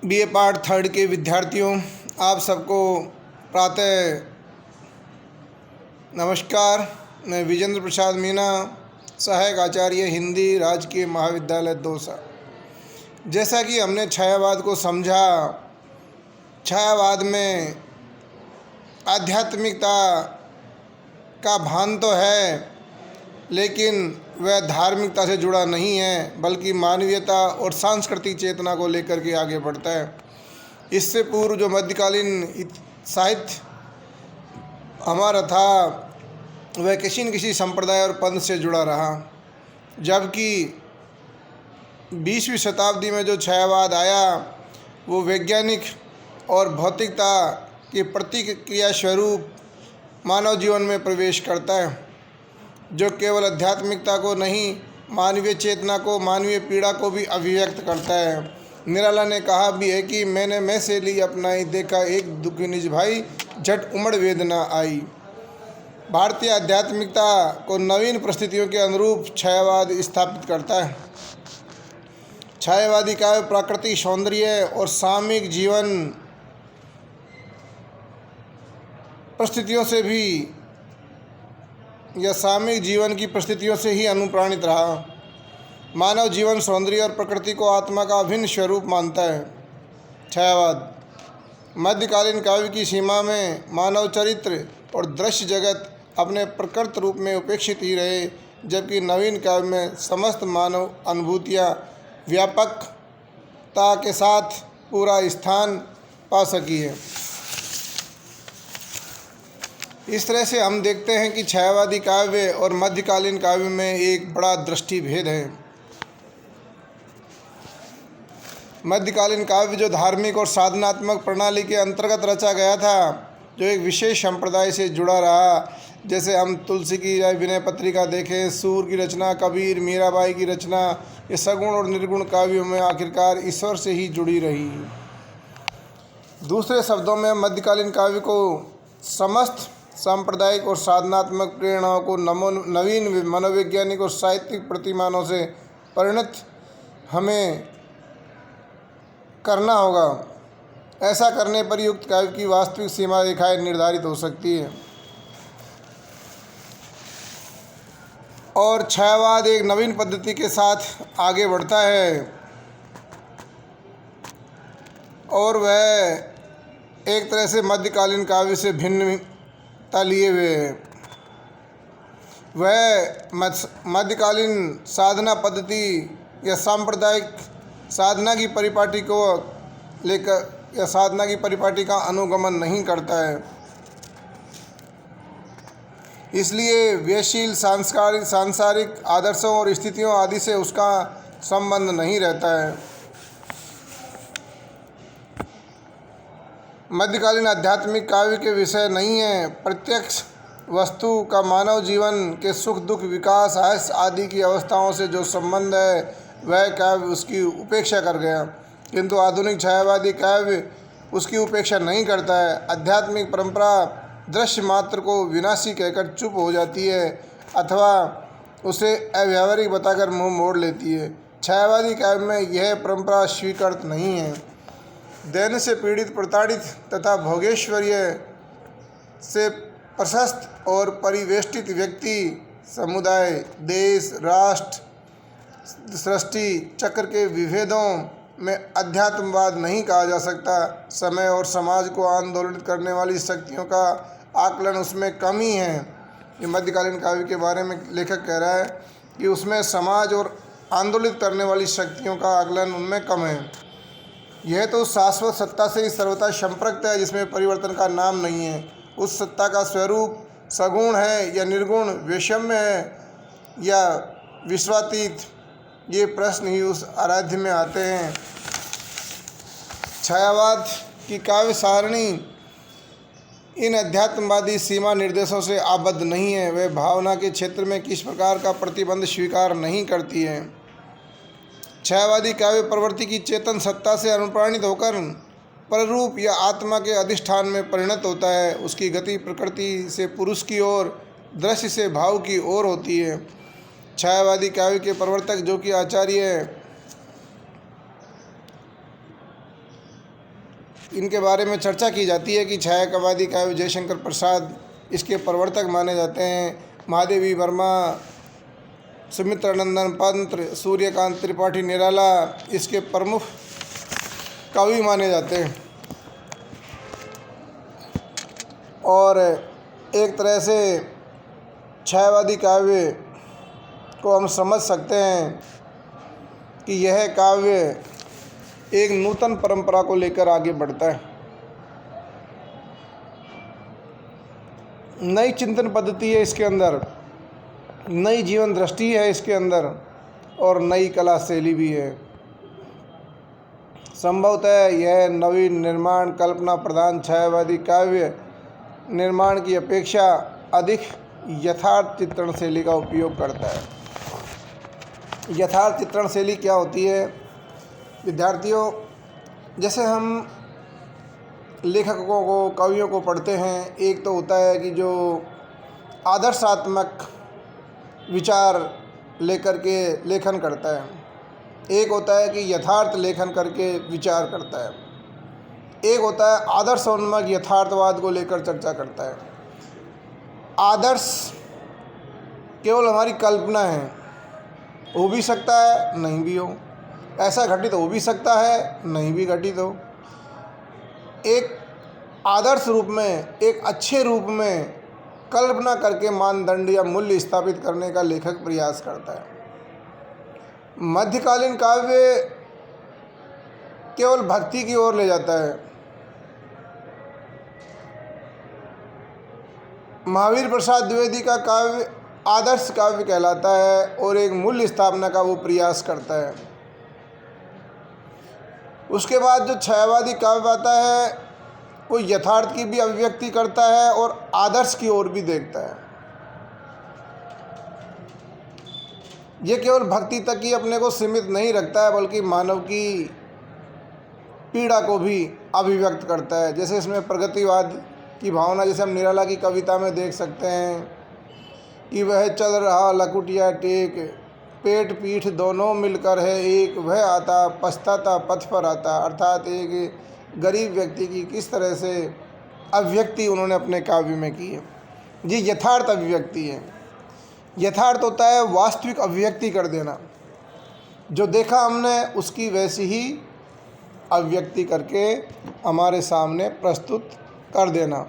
BA part third के विद्यार्थियों, आप सबको प्रातः नमस्कार। मैं विजेंद्र प्रसाद मीना, सहायक आचार्य हिंदी, राजकीय महाविद्यालय दौसा। जैसा कि हमने छायावाद को समझा, छायावाद में आध्यात्मिकता का भान तो है, लेकिन वह धार्मिकता से जुड़ा नहीं है, बल्कि मानवीयता और सांस्कृतिक चेतना को लेकर के आगे बढ़ता है। इससे पूर्व जो मध्यकालीन साहित्य हमारा था, वह किसी न किसी संप्रदाय और पंथ से जुड़ा रहा, जबकि 20वीं शताब्दी में जो छायावाद आया वो वैज्ञानिक और भौतिकता की प्रतिक्रिया स्वरूप मानव जीवन में प्रवेश करता है, जो केवल आध्यात्मिकता को नहीं, मानवीय चेतना को, मानवीय पीड़ा को भी अभिव्यक्त करता है। निराला ने कहा भी है कि मैंने मैं से ली अपनाई, देखा एक दुखी निज भाई, झट उमड़ वेदना आई। भारतीय आध्यात्मिकता को नवीन परिस्थितियों के अनुरूप छायावाद स्थापित करता है। छायावादी काव्य प्राकृतिक सौंदर्य और सामूहिक जीवन परिस्थितियों से भी या सामूहिक जीवन की परिस्थितियों से ही अनुप्राणित रहा। मानव जीवन सौंदर्य और प्रकृति को आत्मा का अभिन्न स्वरूप मानता है। छायावाद मध्यकालीन काव्य की सीमा में मानव चरित्र और दृश्य जगत अपने प्रकृत रूप में उपेक्षित ही रहे, जबकि नवीन काव्य में समस्त मानव अनुभूतियाँ व्यापकता के साथ पूरा स्थान पा सकी है। इस तरह से हम देखते हैं कि छायावादी काव्य और मध्यकालीन काव्य में एक बड़ा दृष्टि भेद है। मध्यकालीन काव्य जो धार्मिक और साधनात्मक प्रणाली के अंतर्गत रचा गया था, जो एक विशेष संप्रदाय से जुड़ा रहा, जैसे हम तुलसी की विनय पत्रिका देखें, सूर की रचना, कबीर, मीराबाई की रचना, ये सगुण और निर्गुण काव्यों में आखिरकार ईश्वर से ही जुड़ी रही। दूसरे शब्दों में मध्यकालीन काव्य को समस्त सांप्रदायिक और साधनात्मक प्रेरणाओं को नवीन मनोवैज्ञानिक और साहित्यिक प्रतिमानों से परिणत हमें करना होगा। ऐसा करने पर युक्त काव्य की वास्तविक सीमा रेखाएं निर्धारित हो सकती है। और छायावाद एक नवीन पद्धति के साथ आगे बढ़ता है, और वह एक तरह से मध्यकालीन काव्य से भिन्न लिए हुए है। वह मध्यकालीन साधना पद्धति या सांप्रदायिक साधना की परिपाटी को लेकर या साधना की परिपाटी का अनुगमन नहीं करता है। इसलिए व्ययशील सांसारिक आदर्शों और स्थितियों आदि से उसका संबंध नहीं रहता है। मध्यकालीन आध्यात्मिक काव्य के विषय नहीं है। प्रत्यक्ष वस्तु का मानव जीवन के सुख दुख, विकास, हास्य आदि की अवस्थाओं से जो संबंध है, वह काव्य उसकी उपेक्षा कर गया। किंतु आधुनिक छायावादी काव्य उसकी उपेक्षा नहीं करता है। आध्यात्मिक परंपरा दृश्य मात्र को विनाशी कहकर चुप हो जाती है, अथवा उसे अव्यावहारिक बताकर मुँह मोड़ लेती है। छायावादी काव्य में यह परंपरा स्वीकृत नहीं है। दैन से पीड़ित, प्रताड़ित तथा भोगेश्वर्य से प्रशस्त और परिवेष्टित व्यक्ति, समुदाय, देश, राष्ट्र, सृष्टि चक्र के विभेदों में अध्यात्मवाद नहीं कहा जा सकता। समय और समाज को आंदोलित करने वाली शक्तियों का आकलन उसमें कम ही है। ये मध्यकालीन काव्य के बारे में लेखक कह रहा है कि उसमें समाज और आंदोलित करने वाली शक्तियों का आकलन उनमें कम है। यह तो शाश्वत सत्ता से ही सर्वथा संप्रक्त है, जिसमें परिवर्तन का नाम नहीं है। उस सत्ता का स्वरूप सगुण है या निर्गुण, वैषम्य है या विश्वातीत, ये प्रश्न ही उस आराध्य में आते हैं। छायावाद की काव्य सारणी इन अध्यात्मवादी सीमा निर्देशों से आबद्ध नहीं है। वह भावना के क्षेत्र में किस प्रकार का प्रतिबंध स्वीकार नहीं करती है। छायावादी काव्य प्रवृत्ति की चेतन सत्ता से अनुप्राणित होकर पररूप या आत्मा के अधिष्ठान में परिणत होता है। उसकी गति प्रकृति से पुरुष की ओर, दृश्य से भाव की ओर होती है। छायावादी काव्य के प्रवर्तक, जो कि आचार्य इनके बारे में चर्चा की जाती है कि छायावादी काव्य जयशंकर प्रसाद इसके प्रवर्तक माने जाते हैं। महादेवी वर्मा, सुमित्रानंदन पंत, सूर्यकांत त्रिपाठी निराला इसके प्रमुख कवि माने जाते हैं। और एक तरह से छायावादी काव्य को हम समझ सकते हैं कि यह काव्य एक नूतन परंपरा को लेकर आगे बढ़ता है। नई चिंतन पद्धति है इसके अंदर, नई जीवन दृष्टि है इसके अंदर, और नई कला शैली भी है। संभवतः यह नवीन निर्माण कल्पना प्रधान छायावादी काव्य निर्माण की अपेक्षा अधिक यथार्थ चित्रण शैली का उपयोग करता है। यथार्थ चित्रण शैली क्या होती है विद्यार्थियों? जैसे हम लेखकों को, कवियों को पढ़ते हैं, एक तो होता है कि जो आदर्शात्मक विचार लेकर के लेखन करता है, एक होता है कि यथार्थ लेखन करके विचार करता है, एक होता है आदर्शोन्मुख यथार्थवाद को लेकर चर्चा करता है। आदर्श केवल हमारी कल्पना है, हो भी सकता है नहीं भी हो, ऐसा घटित हो भी सकता है नहीं भी घटित हो। एक आदर्श रूप में, एक अच्छे रूप में कल्पना करके मानदंड या मूल्य स्थापित करने का लेखक प्रयास करता है। मध्यकालीन काव्य केवल भक्ति की ओर ले जाता है। महावीर प्रसाद द्विवेदी का काव्य आदर्श काव्य कहलाता है और एक मूल्य स्थापना का वो प्रयास करता है। उसके बाद जो छायावादी काव्य आता है वो यथार्थ की भी अभिव्यक्ति करता है और आदर्श की ओर भी देखता है। ये केवल भक्ति तक ही अपने को सीमित नहीं रखता है, बल्कि मानव की पीड़ा को भी अभिव्यक्त करता है। जैसे इसमें प्रगतिवाद की भावना, जैसे हम निराला की कविता में देख सकते हैं कि वह चल रहा लकुटिया टेक, पेट पीठ दोनों मिलकर है एक, वह आता पछताता पथ पर आता। अर्थात एक गरीब व्यक्ति की किस तरह से अभिव्यक्ति उन्होंने अपने काव्य में की है। ये यथार्थ अभिव्यक्ति है। यथार्थ होता है वास्तविक अभिव्यक्ति कर देना, जो देखा हमने उसकी वैसी ही अभिव्यक्ति करके हमारे सामने प्रस्तुत कर देना,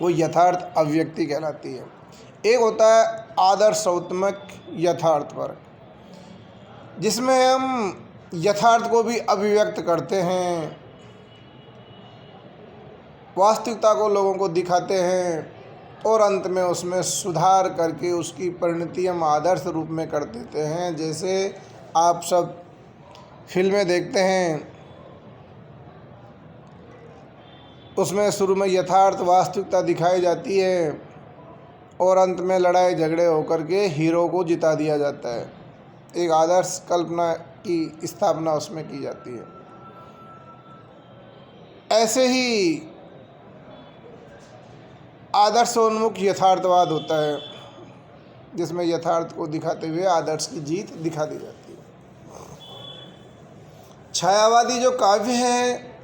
वो यथार्थ अभिव्यक्ति कहलाती है। एक होता है आदर्शात्मक यथार्थवर्ग, जिसमें हम यथार्थ को भी अभिव्यक्त करते हैं, वास्तविकता को लोगों को दिखाते हैं और अंत में उसमें सुधार करके उसकी परिणति हम आदर्श रूप में कर देते हैं। जैसे आप सब फिल्में देखते हैं, उसमें शुरू में यथार्थ वास्तविकता दिखाई जाती है और अंत में लड़ाई झगड़े होकर के हीरो को जिता दिया जाता है। एक आदर्श कल्पना की स्थापना उसमें की जाती है। ऐसे ही आदर्शोन्मुख यथार्थवाद होता है, जिसमें यथार्थ को दिखाते हुए आदर्श की जीत दिखा दी जाती है। छायावादी जो काव्य है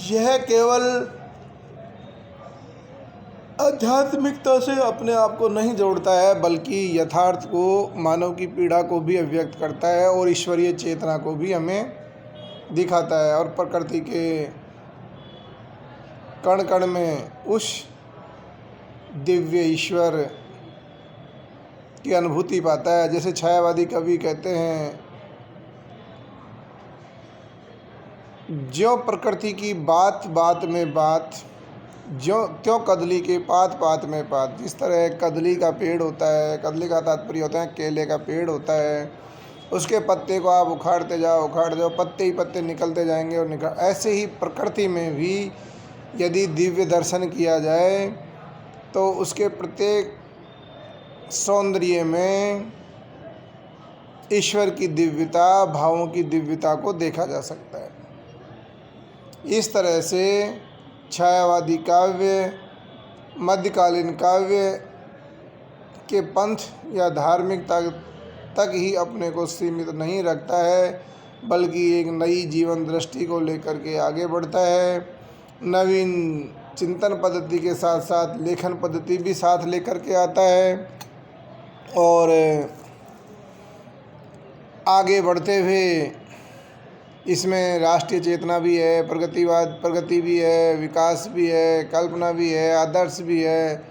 यह केवल आध्यात्मिकता से अपने आप को नहीं जोड़ता है, बल्कि यथार्थ को, मानव की पीड़ा को भी अभिव्यक्त करता है और ईश्वरीय चेतना को भी हमें दिखाता है और प्रकृति के कण कण में उस दिव्य ईश्वर की अनुभूति पाता है। जैसे छायावादी कवि कहते हैं, ज्यों प्रकृति की बात बात में बात, ज्यों त्यों कदली के पात पात में पात। जिस तरह कदली का पेड़ होता है, कदली का तात्पर्य होता है केले का पेड़ होता है, उसके पत्ते को आप उखाड़ते जाओ, पत्ते ही पत्ते निकलते जाएंगे और ऐसे ही प्रकृति में भी यदि दिव्य दर्शन किया जाए तो उसके प्रत्येक सौंदर्य में ईश्वर की दिव्यता, भावों की दिव्यता को देखा जा सकता है। इस तरह से छायावादी काव्य मध्यकालीन काव्य के पंथ या धार्मिकता तक ही अपने को सीमित नहीं रखता है, बल्कि एक नई जीवन दृष्टि को लेकर के आगे बढ़ता है। नवीन चिंतन पद्धति के साथ साथ लेखन पद्धति भी साथ लेकर के आता है और आगे बढ़ते हुए इसमें राष्ट्रीय चेतना भी है, प्रगति भी है, विकास भी है, कल्पना भी है, आदर्श भी है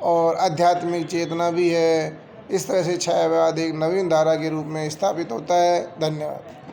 और आध्यात्मिक चेतना भी है। इस तरह से छायावाद एक नवीन धारा के रूप में स्थापित होता है। धन्यवाद।